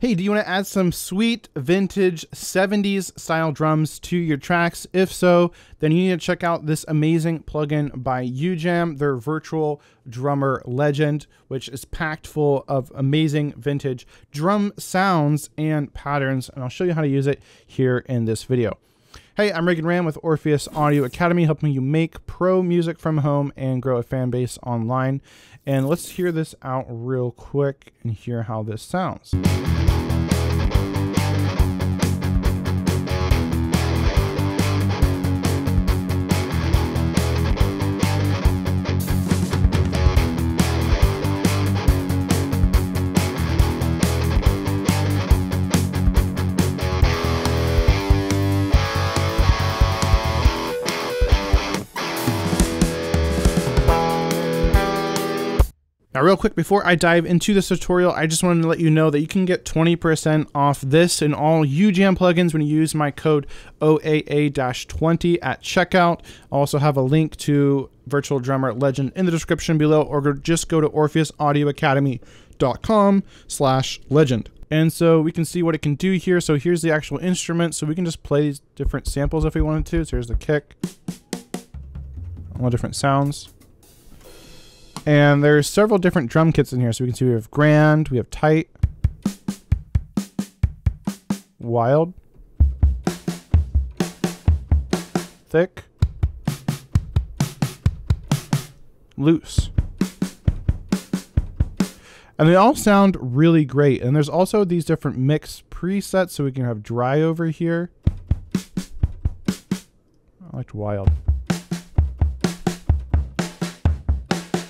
Hey, do you want to add some sweet vintage 70s style drums to your tracks? If so, then you need to check out this amazing plugin by Ujam, their virtual drummer legend, which is packed full of amazing vintage drum sounds and patterns. And I'll show you how to use it here in this video. Hey, I'm Reagan Ram with Orpheus Audio Academy, helping you make pro music from home and grow a fan base online. And let's hear this out real quick and hear how this sounds. Now, real quick, before I dive into this tutorial, I just wanted to let you know that you can get 20% off this and all Ujam plugins when you use my code OAA-20 at checkout. I also have a link to Virtual Drummer Legend in the description below, or just go to orpheusaudioacademy.com/legend. And so we can see what it can do here. So here's the actual instrument. So we can just play these different samples if we wanted to. So here's the kick, all the different sounds. And there's several different drum kits in here. So we can see we have grand, we have tight, wild, thick, loose. And they all sound really great. And there's also these different mix presets. So we can have dry over here. I liked wild.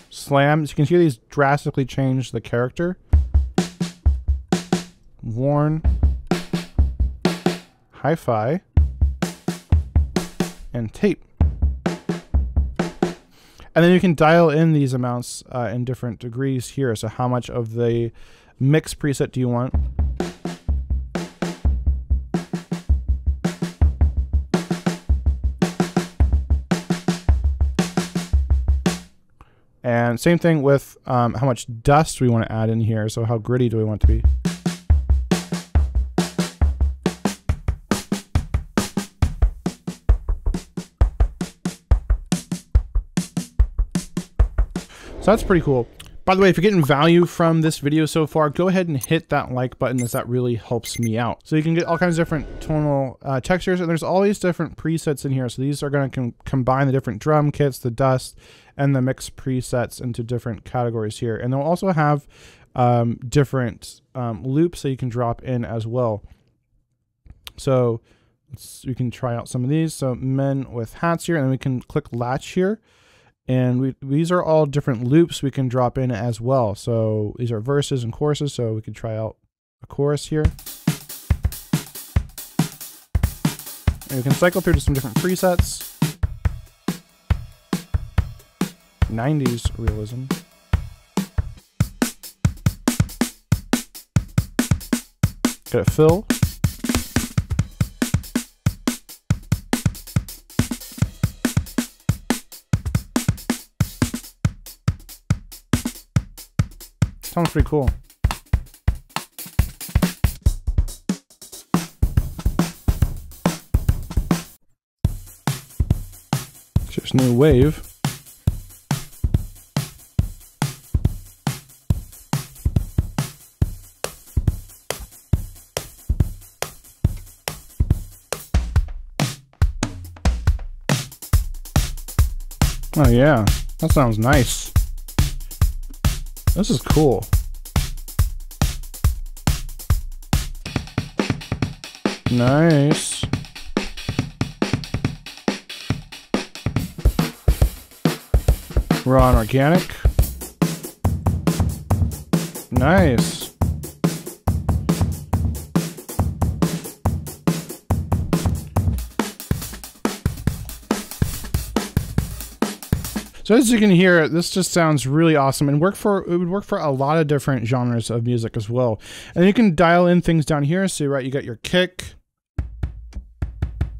Slams, you can hear these drastically change the character. Worn, hi-fi, and tape. And then you can dial in these amounts in different degrees here. So how much of the mix preset do you want? And same thing with how much dust we want to add in here. So how gritty do we want it to be? So that's pretty cool. By the way, if you're getting value from this video so far, go ahead and hit that like button, as that really helps me out. So you can get all kinds of different tonal textures, and there's all these different presets in here. So these are going to combine the different drum kits, the dust, and the mix presets into different categories here. And they'll also have different loops that you can drop in as well. So we can try out some of these. So men with hats here, and then we can click latch here. And these are all different loops we can drop in as well. So these are verses and choruses, so we could try out a chorus here. And we can cycle through to some different presets. 90s realism. Got a fill. Sounds pretty cool. Just new wave. Oh yeah, that sounds nice. This is cool. Nice. Raw and organic. Nice. So as you can hear, this just sounds really awesome, and it would work for a lot of different genres of music as well. And you can dial in things down here. So right, you got your kick.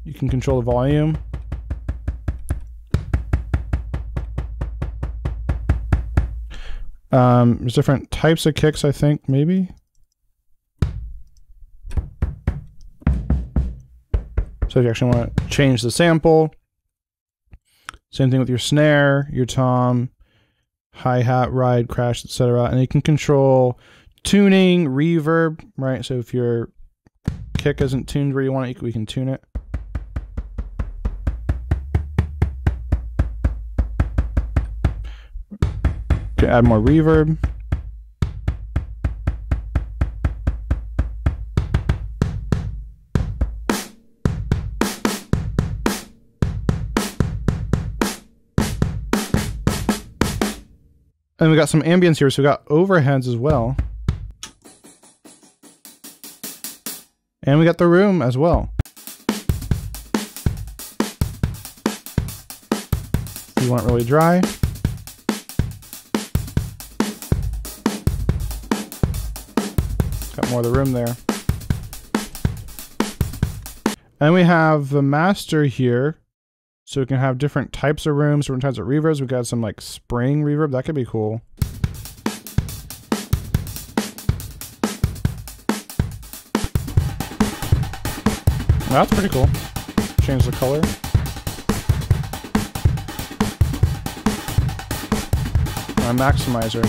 You can control the volume. There's different types of kicks, I think, maybe. So if you actually want to change the sample, same thing with your snare, your tom, hi-hat, ride, crash, etc. And you can control tuning, reverb, right? So if your kick isn't tuned where you want it, we can tune it. You can add more reverb. And we got some ambience here, so we got overheads as well. And we got the room as well. If you want it really dry. Got more of the room there. And we have the master here. So we can have different types of rooms, different types of reverbs. We've got some like spring reverb. That could be cool. That's pretty cool. Change the color. My maximizer.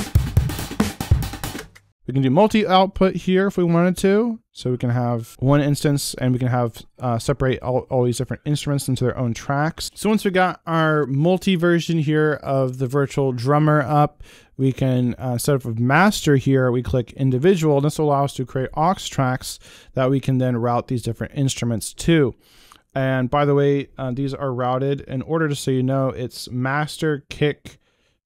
We can do multi-output here if we wanted to. So we can have one instance and we can have separate all these different instruments into their own tracks. So once we got our multi version here of the virtual drummer up, we can set up a master here. We click individual. This will allow us to create aux tracks that we can then route these different instruments to. And by the way, these are routed in order, just so you know, it's master, kick,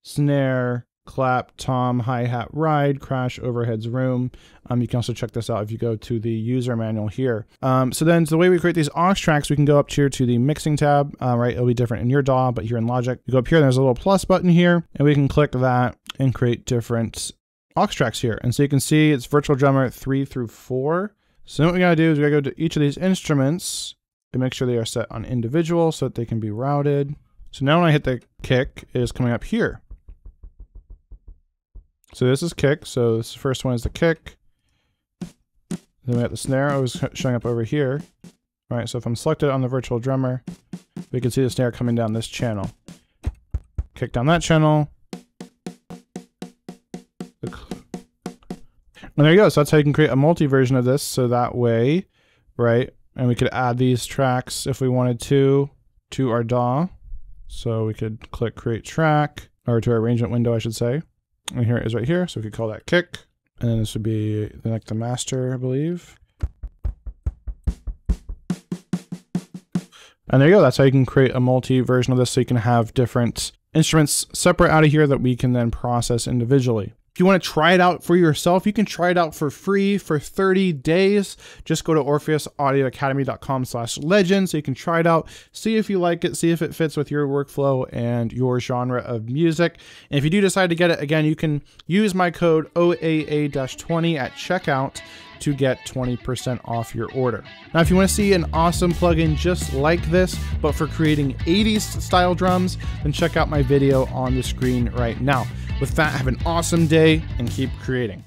snare, clap, tom, hi-hat, ride, crash, overheads, room. You can also check this out if you go to the user manual here. So the way we create these aux tracks, we can go up here to the mixing tab, right? It'll be different in your DAW, but here in Logic, you go up here, and there's a little plus button here, and we can click that and create different aux tracks here. And so you can see it's virtual drummer 3 through 4. So what we gotta do is we gotta go to each of these instruments and make sure they are set on individual so that they can be routed. So now when I hit the kick, it is coming up here. So this is kick. So this first one is the kick. Then we got the snare. It was showing up over here. All right. So if I'm selected on the virtual drummer, we can see the snare coming down this channel. Kick down that channel. And there you go. So that's how you can create a multi version of this. So that way, right? And we could add these tracks if we wanted to our DAW. So we could click create track, or to our arrangement window, I should say. And here it is right here. So we could call that kick. And then this would be like the master, I believe. And there you go. That's how you can create a multi version of this. So you can have different instruments separate out of here that we can then process individually. If you want to try it out for yourself, you can try it out for free for 30 days. Just go to orpheusaudioacademy.com/legend so you can try it out, see if you like it, see if it fits with your workflow and your genre of music. And if you do decide to get it, again, you can use my code OAA-20 at checkout to get 20% off your order. Now, if you want to see an awesome plugin just like this, but for creating 80s style drums, then check out my video on the screen right now. With that, have an awesome day and keep creating.